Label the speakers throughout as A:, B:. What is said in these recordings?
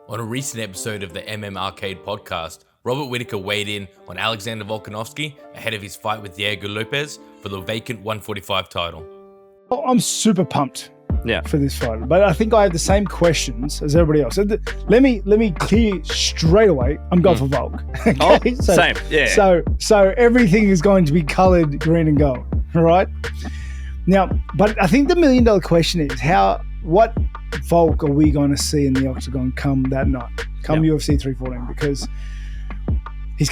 A: On a recent episode of the MMArcade podcast, Robert Whittaker weighed in on Alexander Volkanovski ahead of his fight with Diego Lopes for the vacant 145 title.
B: I'm super pumped for this fight, but I think I have the same questions as everybody else. Let me clear straight away. I'm going for Volk. Okay?
C: Oh, same. Yeah.
B: So everything is going to be colored green and gold, right? Now, but I think the $1 million question is what Volk are we going to see in the octagon come that night, UFC 314? Because his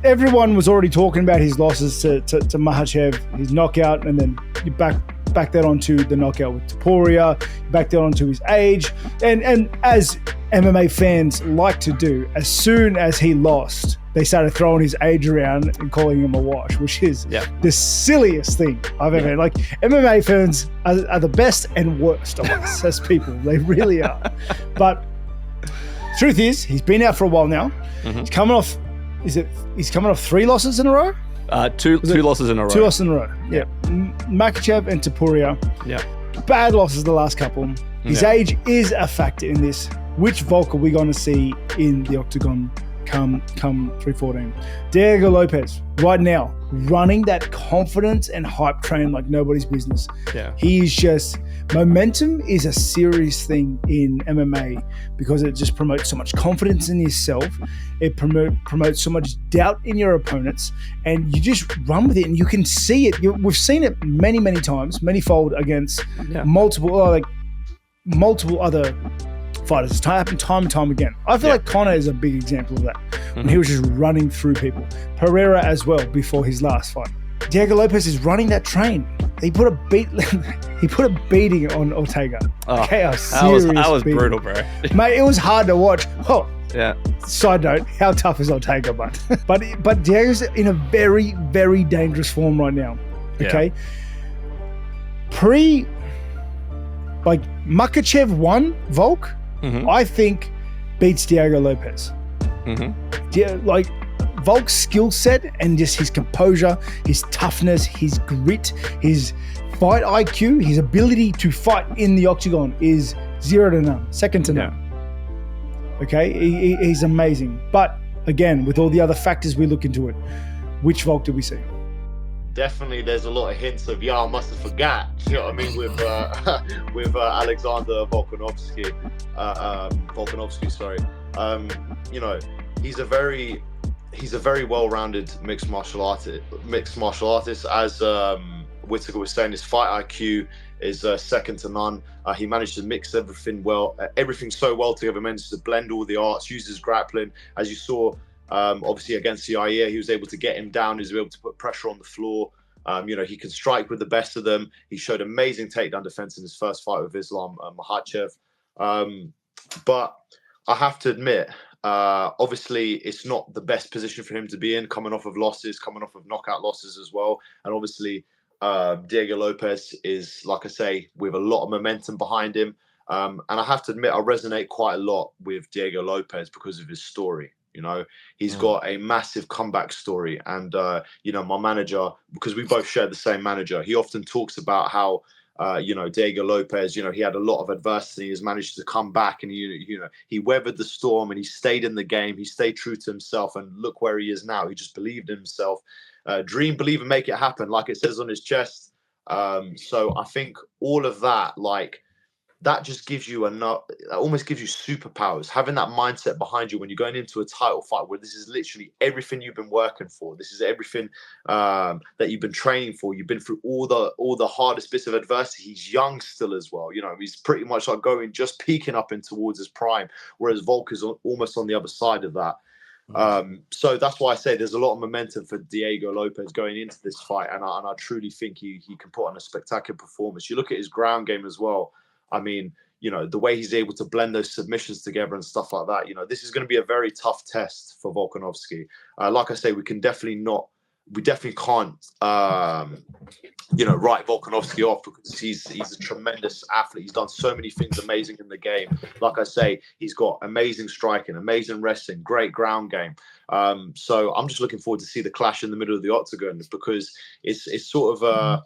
B: everyone was already talking about his losses to Makhachev, his knockout, and then you back that onto the knockout with Topuria, back that onto his age, and as MMA fans like to do, as soon as he lost, they started throwing his age around and calling him a wash, which is the silliest thing I've ever heard. Like, MMA fans are the best and worst of us as people. They really are. But truth is, he's been out for a while now. Mm-hmm. He's coming off. He's coming off 3 losses in a row?
C: Two losses in a row.
B: 2 losses in a row. Yeah. Makhachev and Topuria. Yeah. Bad losses the last couple. His age is a factor in this. Which Volk are we going to see in the octagon come 314? Diego Lopes, right now, running that confidence and hype train like nobody's business. Yeah. He is just... Momentum is a serious thing in MMA because it just promotes so much confidence in yourself. It promotes so much doubt in your opponents, and you just run with it, and you can see it. We've seen it many, many times, many-fold against multiple other fighters. It's happened time and time again. I feel like Conor is a big example of that, when he was just running through people. Pereira as well before his last fight. Diego Lopes is running that train. He put a beating on Ortega. Okay, that was
C: brutal, bro.
B: Mate, it was hard to watch. Oh,
C: yeah. Side
B: note: how tough is Ortega, but Diego's in a very, very dangerous form right now. Okay, Makhachev won Volk. Mm-hmm. I think beats Diego Lopes. Mm-hmm. Volk's skill set and just his composure, his toughness, his grit, his fight IQ, his ability to fight in the octagon is 0 to none, second to none. Okay, he's amazing. But again, with all the other factors we look into it, which Volk do we see?
D: Definitely, there's a lot of hints of I must have forgot. You know what I mean with Alexander Volkanovski. He's a very well-rounded mixed martial artist. As Whittaker was saying, his fight IQ is second to none. He managed to mix everything so well together. Managed to blend all the arts, uses grappling. As you saw, obviously against Yair, he was able to get him down. He was able to put pressure on the floor. He can strike with the best of them. He showed amazing takedown defense in his first fight with Islam Makhachev. But I have to admit, obviously, it's not the best position for him to be in, coming off of knockout losses as well. And obviously, Diego Lopes is, like I say, with a lot of momentum behind him. And I have to admit, I resonate quite a lot with Diego Lopes because of his story. He's got a massive comeback story. And, my manager, because we both share the same manager, he often talks about how, Diego Lopes, he had a lot of adversity. He's managed to come back and, he weathered the storm and he stayed in the game. He stayed true to himself, and look where he is now. He just believed in himself. Dream, believe, and make it happen, like it says on his chest. So I think all of that, that just gives you almost gives you superpowers, having that mindset behind you when you're going into a title fight where this is literally everything you've been working for. This is everything that you've been training for. You've been through all the hardest bits of adversity. He's young still as well. He's pretty much just peaking up in towards his prime, whereas Volk is almost on the other side of that. So that's why I say there's a lot of momentum for Diego Lopes going into this fight, and I truly think he can put on a spectacular performance. You look at his ground game as well. I mean, the way he's able to blend those submissions together and stuff like that, this is going to be a very tough test for Volkanovski. Like I say, we definitely can't, write Volkanovski off because he's a tremendous athlete. He's done so many things amazing in the game. Like I say, he's got amazing striking, amazing wrestling, great ground game. So I'm just looking forward to see the clash in the middle of the octagon because it's sort of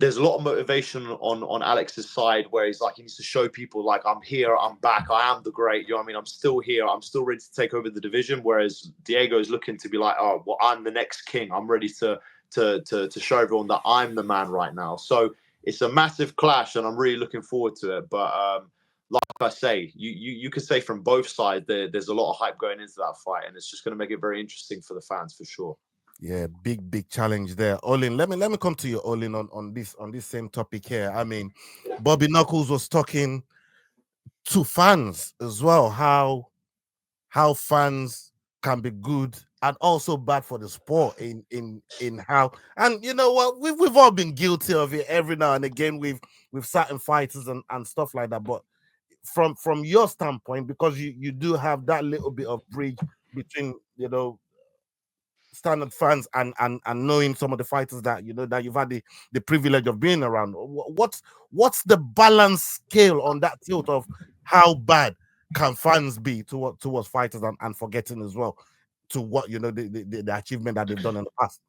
D: there's a lot of motivation on Alex's side, where he's like, he needs to show people like, I'm here, I'm back, I am the great. You know what I mean? I'm still here, I'm still ready to take over the division. Whereas Diego is looking to be like, oh, well, I'm the next king. I'm ready to show everyone that I'm the man right now. So it's a massive clash, and I'm really looking forward to it. But like I say, you could say from both sides there's a lot of hype going into that fight, and it's just going to make it very interesting for the fans for sure.
E: Yeah, big challenge there. Olin, let me come to you, Olin, on this same topic here. I mean, Bobby Knuckles was talking to fans as well, how fans can be good and also bad for the sport in how, and you know what, we've all been guilty of it every now and again with certain fighters and stuff like that. But from your standpoint, because you do have that little bit of bridge between, you know, standard fans and knowing some of the fighters that, you know, that you've had the privilege of being around, what's the balance scale on that tilt of how bad can fans be towards fighters and forgetting as well to what, you know, the achievement that they've done in the past?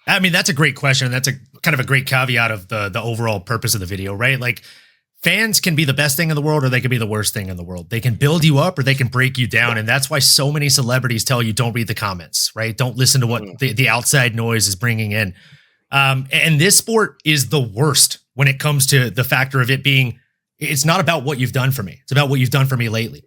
F: I mean, that's a great question. That's a kind of a great caveat of the overall purpose of the video, right? Like, fans can be the best thing in the world, or they can be the worst thing in the world. They can build you up or they can break you down. And that's why so many celebrities tell you, don't read the comments, right? Don't listen to what the outside noise is bringing in. And this sport is the worst when it comes to the factor of it being, it's not about what you've done for me. It's about what you've done for me lately.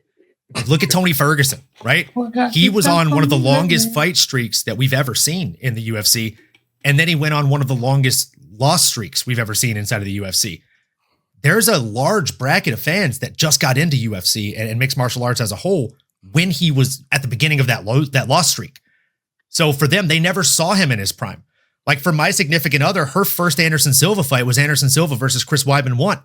F: Look at Tony Ferguson, right? He was on one of the longest fight streaks that we've ever seen in the UFC. And then he went on one of the longest loss streaks we've ever seen inside of the UFC. There's a large bracket of fans that just got into UFC and mixed martial arts as a whole when he was at the beginning of that loss streak. So for them, they never saw him in his prime. Like, for my significant other, her first Anderson Silva fight was Anderson Silva versus Chris Weidman 1.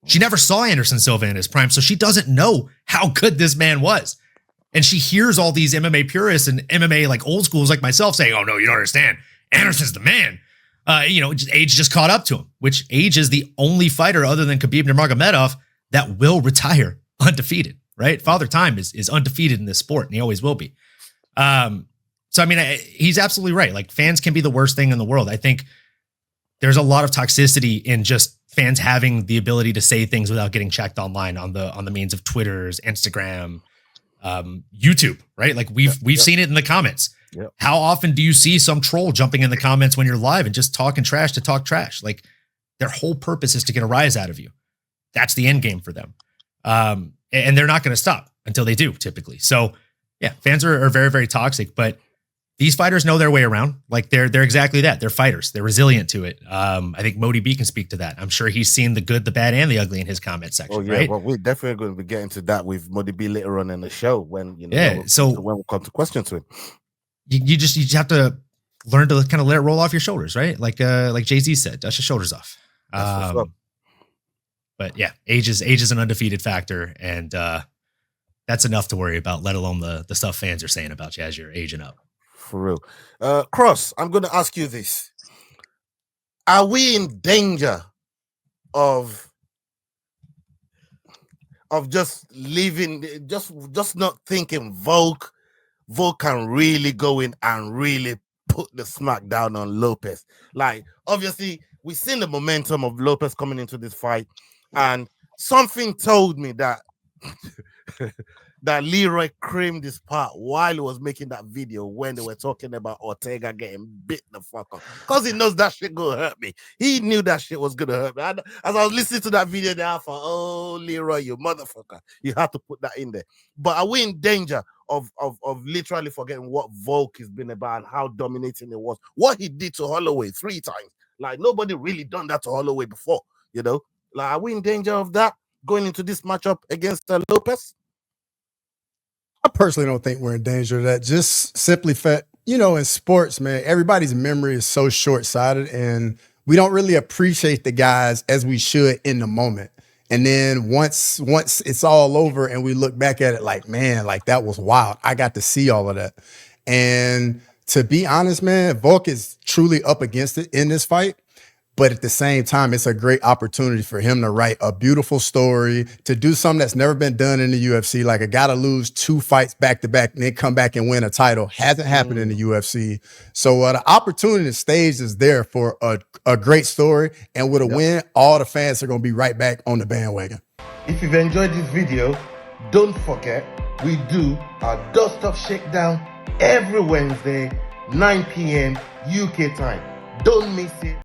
F: She never saw Anderson Silva in his prime, so she doesn't know how good this man was. And she hears all these MMA purists and MMA like old schools like myself saying, oh no, you don't understand. Anderson's the man. Age just caught up to him, which Age is the only fighter other than Khabib Nurmagomedov that will retire undefeated, right? Father Time is undefeated in this sport, and he always will be. So, I mean, he's absolutely right. Like, fans can be the worst thing in the world. I think there's a lot of toxicity in just fans having the ability to say things without getting checked online on the means of Twitter's, Instagram, YouTube, right? Like, we've seen it in the comments. Yep. How often do you see some troll jumping in the comments when you're live and just talking trash to talk trash? Like, their whole purpose is to get a rise out of you. That's the end game for them. And they're not going to stop until they do, typically. So yeah, fans are very, very toxic, but these fighters know their way around. Like, they're exactly that. They're fighters. They're resilient to it. I think Modi B can speak to that. I'm sure he's seen the good, the bad, and the ugly in his comment section. Oh yeah, right?
E: Well, we're definitely going to be getting to that with Modi B later on in the show when, you know, when we come to questions to him.
F: You just have to learn to kind of let it roll off your shoulders, right? Like Jay-Z said, dust your shoulders off. But yeah, age is an undefeated factor, and that's enough to worry about, let alone the stuff fans are saying about you as you're aging up.
E: For real. Cross, I'm going to ask you this. Are we in danger of just leaving, just not thinking Volk can really go in and really put the smack down on Lopez? Like, obviously, we've seen the momentum of Lopez coming into this fight, and something told me that that Leroy creamed this part while he was making that video when they were talking about Ortega getting bit the fuck up, because he knows that shit gonna hurt me. He knew that shit was gonna hurt me. And as I was listening to that video there, I thought, oh, Leroy, you motherfucker, you have to put that in there. But are we in danger of literally forgetting what Volk has been about and how dominating it was? What he did to Holloway 3 times. Like, nobody really done that to Holloway before, you know? Like, are we in danger of that going into this matchup against Lopez?
G: I personally don't think we're in danger of that. Just simply in sports, man, everybody's memory is so short-sighted, and we don't really appreciate the guys as we should in the moment. And then once it's all over and we look back at it like, man, like, that was wild. I got to see all of that. And to be honest, man, Volk is truly up against it in this fight. But at the same time, it's a great opportunity for him to write a beautiful story, to do something that's never been done in the UFC. Like a guy to lose 2 fights back to back and then come back and win a title hasn't happened in the UFC. So the opportunity, the stage is there for a great story. And with a win, all the fans are going to be right back on the bandwagon.
H: If you've enjoyed this video, don't forget, we do our Dust Off Shakedown every Wednesday, 9 p.m. UK time. Don't miss it.